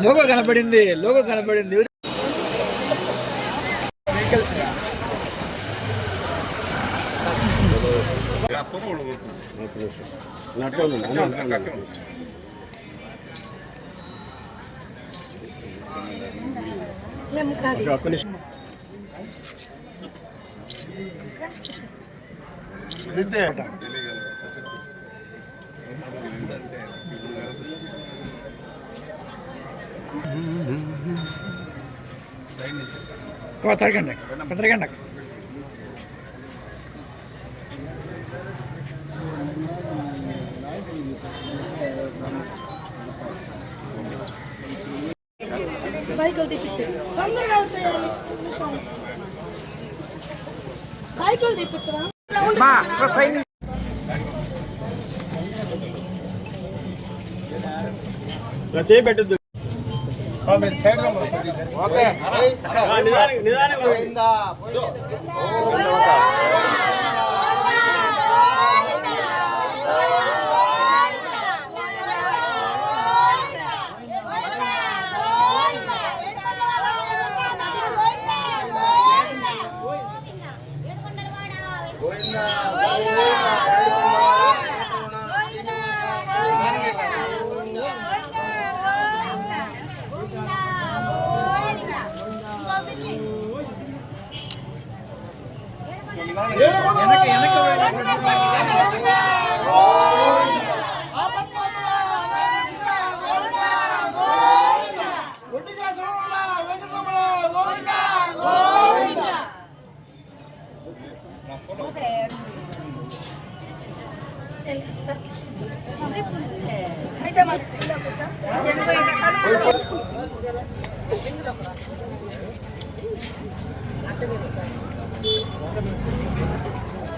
Logo కనపడింది, logo కనపడింది. సరిగండి పెద్దగండి. బైకులు తెప్పించారు, తొందరగా వచ్చేయాలి. బైకులు తెప్పించరా చేయబెట్టద్దు.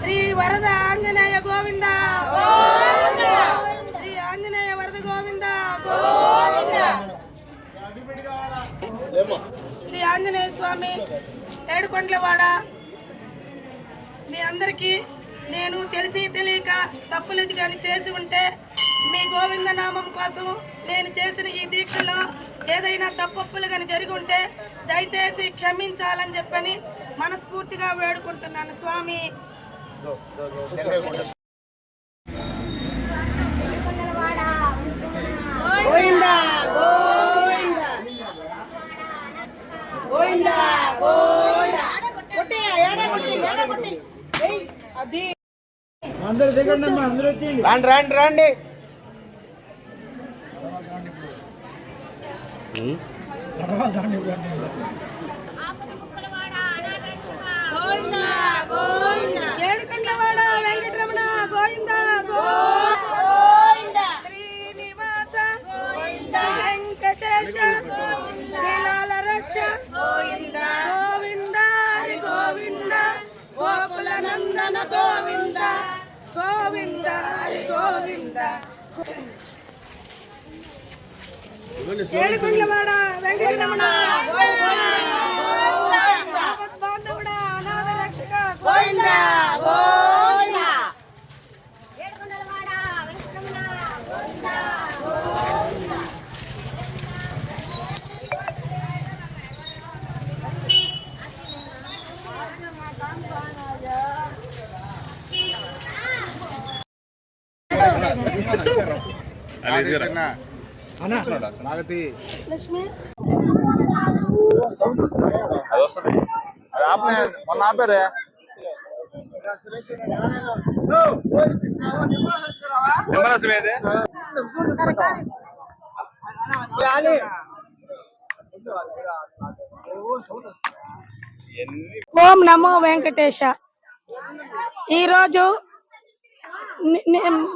శ్రీ వరద ఆంజనేయ గోవింద, శ్రీ ఆంజనేయ వరద గోవింద, శ్రీ ఆంజనేయ స్వామి ఏడుకొండలవాడ. మీ అందరికీ నేను తెలిసి తెలియక తప్పులు కానీ చేసి ఉంటే మీ గోవింద నామం కోసం నేను చేసిన ఈ దీక్షలో ఏదైనా తప్పులు కానీ జరిగి ఉంటే దయచేసి క్షమించాలని చెప్పని మనస్ఫూర్తిగా వేడుకుంటున్నాను స్వామి. అందరు దిగండి అమ్మా, అందరూ వచ్చేయండి. రండి రండి. ఏడుకొండలవాడ వెంకటరమణ గోవింద, గోవింద శ్రీనివాస వెంకటేశ నీలాల రక్ష గోవింద, గోవింద హరి గోవింద గోకుల నందన గోవింద, గోవింద హరి గోవింద. ఏడుకొండలవాడ వెంకటరమణ బాంధవుడా అనాథ రక్షక గోవింద, గోవింద ఏడుకొండలవాడ వెంకటరమణ గోవింద, గోవింద. లక్ష్మి మొన్న ఆపారే ఓం నమో వెంకటేశ. ఈరోజు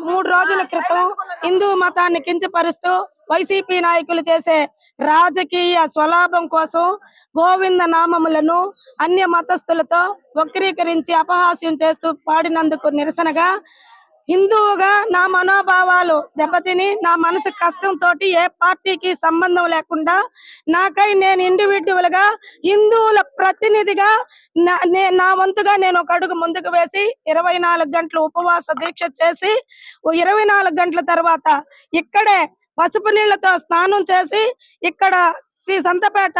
3 రోజుల క్రితం హిందూ మతాన్ని కించపరుస్తూ వైసీపీ నాయకులు చేసే రాజకీయ స్వలాభం కోసం గోవింద నామములను అన్య మతస్థులతో వక్రీకరించి అపహాస్యం చేస్తూ పాడినందుకు నిరసనగా హిందువుగా నా మనోభావాలు దెబ్బతిని నా మనసు కష్టంతో ఏ పార్టీకి సంబంధం లేకుండా నాకై నేను ఇండివిడ్యువల్ గా హిందువుల ప్రతినిధిగా నా వంతుగా నేను ఒక అడుగు ముందుకు వేసి 24 గంటలు ఉపవాస దీక్ష చేసి 24 గంటల తర్వాత ఇక్కడే పసుపు నీళ్లతో స్నానం చేసి ఇక్కడ శ్రీ సంతపేట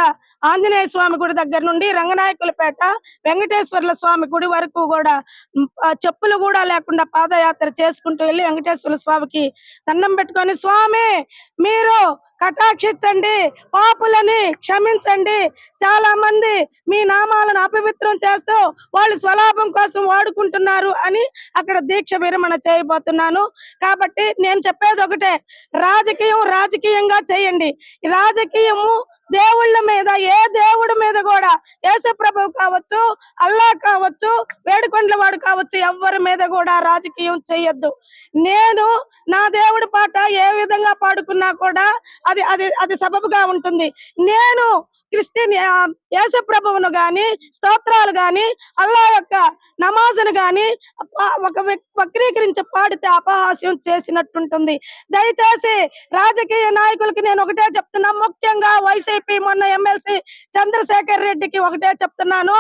ఆంజనేయ స్వామి గుడి దగ్గర నుండి రంగనాయకులపేట వెంకటేశ్వర్ల స్వామి గుడి వరకు కూడా చెప్పులు కూడా లేకుండా పాదయాత్ర చేసుకుంటూ వెళ్ళి వెంకటేశ్వర స్వామికి దండం పెట్టుకొని, స్వామి మీరు కటాక్షించండి, పాపులని క్షమించండి, చాలా మంది మీ నామాలను అపవిత్రం చేస్తూ వాళ్ళు స్వలాభం కోసం వాడుకుంటున్నారు అని అక్కడ దీక్ష విరమణ చేయబోతున్నాను. కాబట్టి నేను చెప్పేది ఒకటే, రాజకీయంగా చేయండి. రాజకీయము దేవుళ్ళ మీద, ఏ దేవుడి మీద కూడా, యేసు ప్రభువు కావచ్చు, అల్లా కావచ్చు, వేడుకొండల వాడు కావచ్చు, ఎవరి మీద కూడా రాజకీయం చేయొద్దు. నేను నా దేవుడి పాట ఏ విధంగా పాడుకున్నా కూడా అది అది అది సబబుగా ఉంటుంది. నేను యేసు ప్రభువును గాని, స్తోత్రాలు గాని, అల్లా యొక్క నమాజును గాని వక్రీకరించి పాడితే అపహాస్యం చేసినట్టుంటుంది. దయచేసి రాజకీయ నాయకులకి నేను ఒకటే చెప్తున్నా, ముఖ్యంగా వైసీపీ మొన్న ఎమ్మెల్సీ చంద్రశేఖర్ రెడ్డికి ఒకటే చెప్తున్నాను,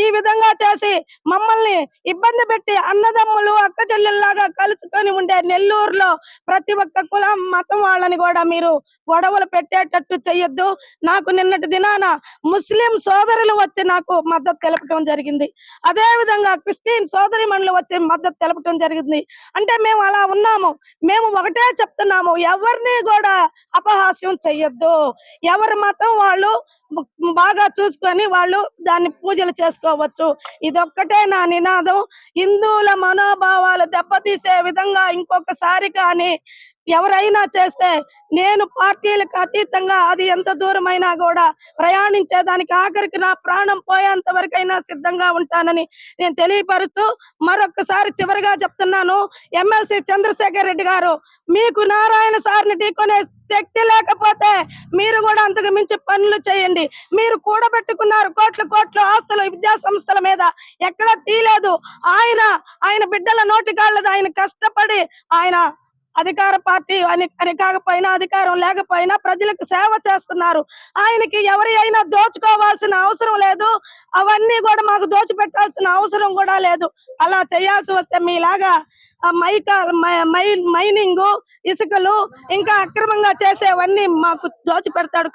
ఈ విధంగా చేసి మమ్మల్ని ఇబ్బంది పెట్టి అన్నదమ్ములు అక్క చెల్లెల్లాగా కలుసుకొని ఉండే నెల్లూరులో ప్రతి ఒక్క కులం మతం వాళ్ళని కూడా మీరు గొడవలు పెట్టేటట్టు చెయ్యొద్దు. నాకు నిన్నటి దినాన ముస్లిం సోదరులు వచ్చి నాకు మద్దతు తెలపడం జరిగింది. అదే విధంగా క్రిస్టియన్ సోదరిమణులు వచ్చి మద్దతు తెలపడం జరిగింది. అంటే మేము అలా ఉన్నాము. మేము ఒకటే చెప్తున్నాము, ఎవరిని కూడా అపహాస్యం చెయ్యొద్దు. ఎవరి మతం వాళ్ళు బాగా చూసుకొని వాళ్ళు దాన్ని పూజలు చేసుకోవచ్చు. ఇదొక్కటే నా నినాదం. హిందువుల మనోభావాలు దెబ్బతీసే విధంగా ఇంకొకసారి కానీ ఎవరైనా చేస్తే నేను పార్టీలకు అతీతంగా అది ఎంత దూరమైనా కూడా ప్రయాణించేదానికి, ఆఖరికి నా ప్రాణం పోయేంత వరకైనా సిద్ధంగా ఉంటానని నేను తెలియపరుస్తూ మరొకసారి చివరిగా చెప్తున్నాను, ఎమ్మెల్సీ చంద్రశేఖర్ రెడ్డి గారు, మీకు నారాయణ సార్ని ఢీకొనే శక్తి లేకపోతే మీరు కూడా అంతకు మించి పనులు చేయండి. మీరు కూడబెట్టుకున్నారు కోట్ల ఆస్తులు విద్యా సంస్థల మీద, ఎక్కడ తీయలేదు. ఆయన బిడ్డల నోటికాళ్ళది ఆయన కష్టపడి, ఆయన అధికార పార్టీ అని కాకపోయినా, అధికారం లేకపోయినా ప్రజలకు సేవ చేస్తున్నారు. ఆయనకి ఎవరి అయినా దోచుకోవాల్సిన అవసరం లేదు. అవన్నీ కూడా మాకు దోచిపెట్టాల్సిన అవసరం కూడా లేదు. అలా చేయాల్సి వస్తే మీలాగా మైనింగ్, ఇసుకలు ఇంకా అక్రమంగా చేసేవన్నీ మాకు దోచిపెడతాడు.